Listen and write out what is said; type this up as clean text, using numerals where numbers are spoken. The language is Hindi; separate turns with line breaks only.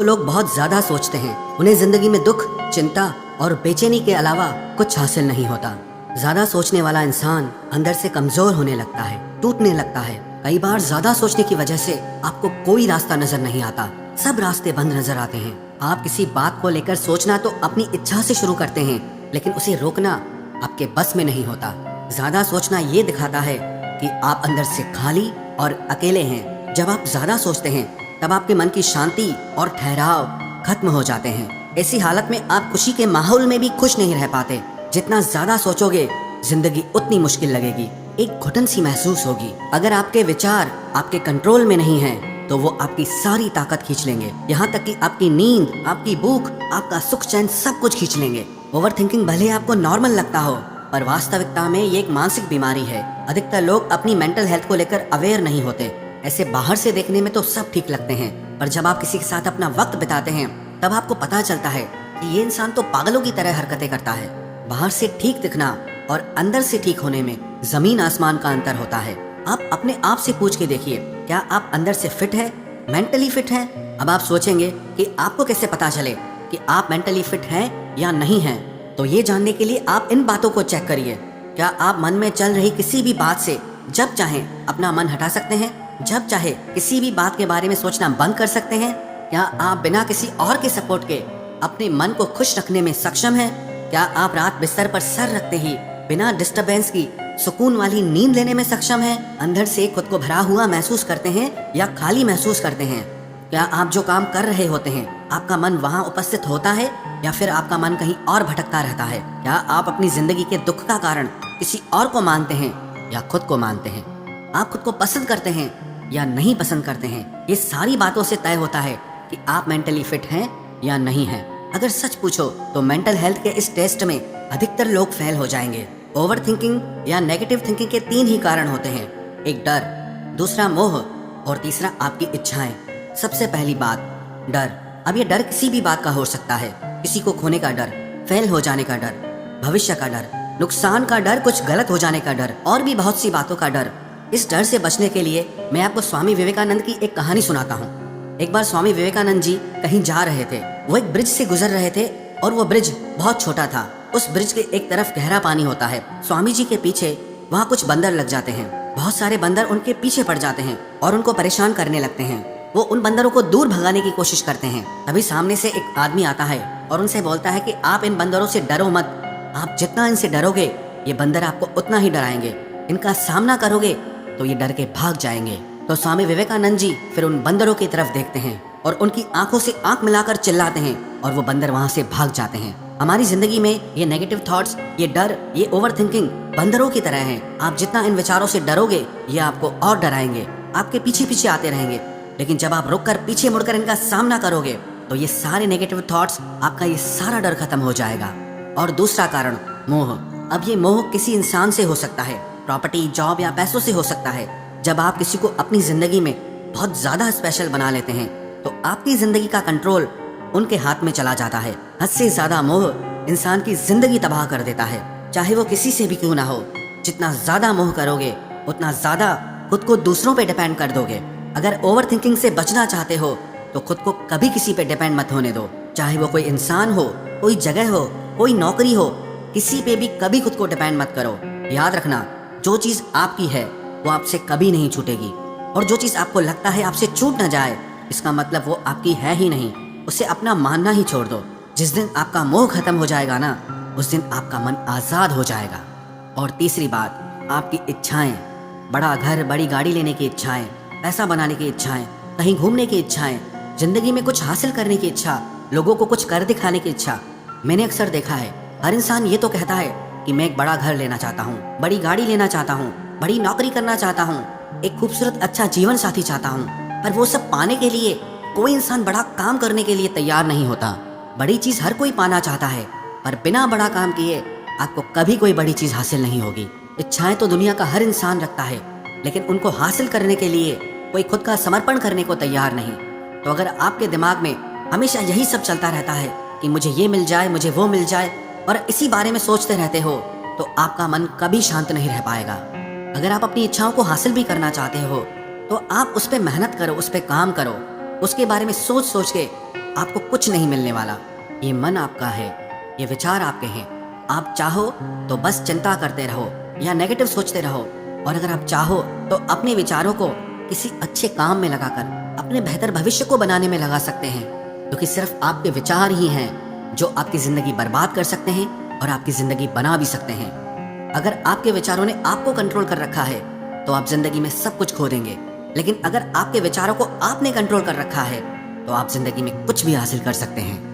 लोग बहुत ज्यादा सोचते हैं, उन्हें जिंदगी में दुख, चिंता और बेचैनी के अलावा कुछ हासिल नहीं होता। ज्यादा सोचने वाला इंसान अंदर से कमजोर होने लगता है, टूटने लगता है। कई बार ज्यादा सोचने की वजह से आपको कोई रास्ता नजर नहीं आता, सब रास्ते बंद नजर आते हैं। आप किसी बात को लेकर सोचना तो अपनी इच्छा से शुरू करते हैं, लेकिन उसे रोकना आपके बस में नहीं होता। ज्यादा सोचना ये दिखाता है कि आप अंदर से खाली और अकेले हैं। जब आप ज्यादा सोचते हैं तब आपके मन की शांति और ठहराव खत्म हो जाते हैं। ऐसी हालत में आप खुशी के माहौल में भी खुश नहीं रह पाते। जितना ज्यादा सोचोगे जिंदगी उतनी मुश्किल लगेगी, एक घुटन सी महसूस होगी। अगर आपके विचार आपके कंट्रोल में नहीं हैं, तो वो आपकी सारी ताकत खींच लेंगे, यहाँ तक कि आपकी नींद, आपकी भूख, आपका सुख चैन सब कुछ खींच लेंगे। ओवर थिंकिंग भले आपको नॉर्मल लगता हो, पर वास्तविकता में ये एक मानसिक बीमारी है। अधिकतर लोग अपनी मेंटल हेल्थ को लेकर अवेयर नहीं होते। ऐसे बाहर से देखने में तो सब ठीक लगते हैं, पर जब आप किसी के साथ अपना वक्त बिताते हैं तब आपको पता चलता है कि ये इंसान तो पागलों की तरह हरकतें करता है। बाहर से ठीक दिखना और अंदर से ठीक होने में जमीन आसमान का अंतर होता है। आप अपने आप से पूछ के देखिए, क्या आप अंदर से फिट है, मेंटली फिट है? अब आप सोचेंगे कि आपको कैसे पता चले कि आप मेंटली फिट हैं या नहीं हैं? तो ये जानने के लिए आप इन बातों को चेक करिए। क्या आप मन में चल रही किसी भी बात से जब चाहें अपना मन हटा सकते हैं? जब चाहे किसी भी बात के बारे में सोचना बंद कर सकते हैं? क्या आप बिना किसी और के सपोर्ट के अपने मन को खुश रखने में सक्षम हैं? क्या आप रात बिस्तर पर सर रखते ही बिना डिस्टरबेंस की सुकून वाली नींद लेने में सक्षम हैं? अंदर से खुद को भरा हुआ महसूस करते हैं या खाली महसूस करते हैं? क्या आप जो काम कर रहे होते हैं आपका मन वहाँ उपस्थित होता है या फिर आपका मन कहीं और भटकता रहता है? क्या आप अपनी जिंदगी के दुख का कारण किसी और को मानते हैं या खुद को मानते हैं? आप खुद को पसंद करते हैं या नहीं पसंद करते हैं? ये सारी बातों से तय होता है कि आप मेंटली फिट हैं या नहीं हैं। अगर सच पूछो तो मेंटल हेल्थ के इस टेस्ट में अधिकतर लोग फेल हो जाएंगे। ओवर थिंकिंग या नेगेटिव थिंकिंग के 3 ही कारण होते हैं, एक डर, दूसरा मोह और तीसरा आपकी इच्छाएं। सबसे पहली बात, डर। अब ये डर किसी भी बात का हो सकता है। किसी को खोने का डर, फेल हो जाने का डर, भविष्य का डर, नुकसान का डर, कुछ गलत हो जाने का डर और भी बहुत सी बातों का डर। इस डर से बचने के लिए मैं आपको स्वामी विवेकानंद की एक कहानी सुनाता हूँ। एक बार स्वामी विवेकानंद जी कहीं जा रहे थे। वो एक ब्रिज से गुजर रहे थे और वो ब्रिज बहुत छोटा था। उस ब्रिज के एक तरफ गहरा पानी होता है। स्वामी जी के पीछे वहाँ कुछ बंदर लग जाते हैं। बहुत सारे बंदर उनके पीछे पड़ जाते हैं और उनको परेशान करने लगते हैं। वो उन बंदरों को दूर भगाने की कोशिश करते हैं। तभी सामने से एक आदमी आता है और उनसे बोलता है कि आप इन बंदरों से डरो मत। आप जितना इनसे डरोगे ये बंदर आपको उतना ही डराएंगे। इनका सामना करोगे तो ये डर के भाग जाएंगे। तो स्वामी विवेकानंद जी फिर उन बंदरों की तरफ देखते हैं और उनकी आंखों से आंख मिलाकर चिल्लाते हैं और वो बंदर वहां से भाग जाते हैं। हमारी जिंदगी में ये नेगेटिव थॉट्स, ये डर, ये ओवर थिंकिंग बंदरों की तरह हैं। आप जितना इन विचारों से डरोगे ये आपको और डराएंगे, आपके पीछे पीछे आते रहेंगे। लेकिन जब आप रुककर पीछे मुड़कर इनका सामना करोगे तो ये सारे नेगेटिव थॉट्स, आपका ये सारा डर खत्म हो जाएगा। और दूसरा कारण, मोह। अब ये मोह किसी इंसान से हो सकता है, प्रॉपर्टी, जॉब या पैसों से हो सकता है। जब आप किसी को अपनी जिंदगी में बहुत ज्यादा स्पेशल बना लेते हैं तो आपकी जिंदगी का कंट्रोल उनके हाथ में चला जाता है। हद से ज्यादा मोह इंसान की जिंदगी तबाह कर देता है, चाहे वो किसी से भी क्यों ना हो। जितना ज्यादा मोह करोगे उतना ज्यादा खुद को दूसरों पे डिपेंड कर दोगे। अगर ओवर थिंकिंग से बचना चाहते हो तो खुद को कभी किसी पे डिपेंड मत होने दो, चाहे वो कोई इंसान हो, कोई जगह हो, कोई नौकरी हो। किसी पे भी कभी खुद को डिपेंड मत करो। याद रखना, जो चीज आपकी है वो आपसे कभी नहीं छूटेगी, और जो चीज आपको लगता है आपसे छूट ना जाए इसका मतलब वो आपकी है ही नहीं। उसे अपना मानना ही छोड़ दो। जिस दिन आपका मोह खत्म हो जाएगा ना, उस दिन आपका मन आजाद हो जाएगा। और तीसरी बात, आपकी इच्छाएं, बड़ा घर, बड़ी गाड़ी लेने की इच्छाएं, पैसा बनाने की इच्छाएं, कहीं घूमने की इच्छाएं, जिंदगी में कुछ हासिल करने की इच्छा, लोगों को कुछ कर दिखाने की इच्छा। मैंने अक्सर देखा है हर इंसान ये तो कहता है कि मैं एक बड़ा घर लेना चाहता हूँ, बड़ी गाड़ी लेना चाहता हूँ, बड़ी नौकरी करना चाहता हूँ, एक खूबसूरत अच्छा जीवन साथी चाहता हूँ। पर वो सब पाने के लिए कोई इंसान बड़ा काम करने के लिए तैयार नहीं होता। बड़ी चीज हर कोई पाना चाहता है, पर बिना बड़ा काम किए आपको कभी कोई बड़ी चीज हासिल नहीं होगी। इच्छाएं तो दुनिया का हर इंसान रखता है, लेकिन उनको हासिल करने के लिए कोई खुद का समर्पण करने को तैयार नहीं। तो अगर आपके दिमाग में हमेशा यही सब चलता रहता है कि मुझे ये मिल जाए, मुझे वो मिल जाए, और इसी बारे में सोचते रहते हो, तो आपका मन कभी शांत नहीं रह पाएगा। अगर आप अपनी इच्छाओं को हासिल भी करना चाहते हो तो आप उस पर मेहनत करो, उस पर काम करो, उसके बारे में सोच सोच के आपको कुछ नहीं मिलने वाला। ये मन आपका है, ये विचार आपके हैं। आप चाहो तो बस चिंता करते रहो या नेगेटिव सोचते रहो, और अगर आप चाहो तो अपने विचारों को किसी अच्छे काम में लगाकर अपने बेहतर भविष्य को बनाने में लगा सकते हैं, क्योंकि सिर्फ आपके विचार ही हैं जो आपकी ज़िंदगी बर्बाद कर सकते हैं और आपकी ज़िंदगी बना भी सकते हैं। अगर आपके विचारों ने आपको कंट्रोल कर रखा है तो आप ज़िंदगी में सब कुछ खो देंगे, लेकिन अगर आपके विचारों को आपने कंट्रोल कर रखा है तो आप ज़िंदगी में कुछ भी हासिल कर सकते हैं।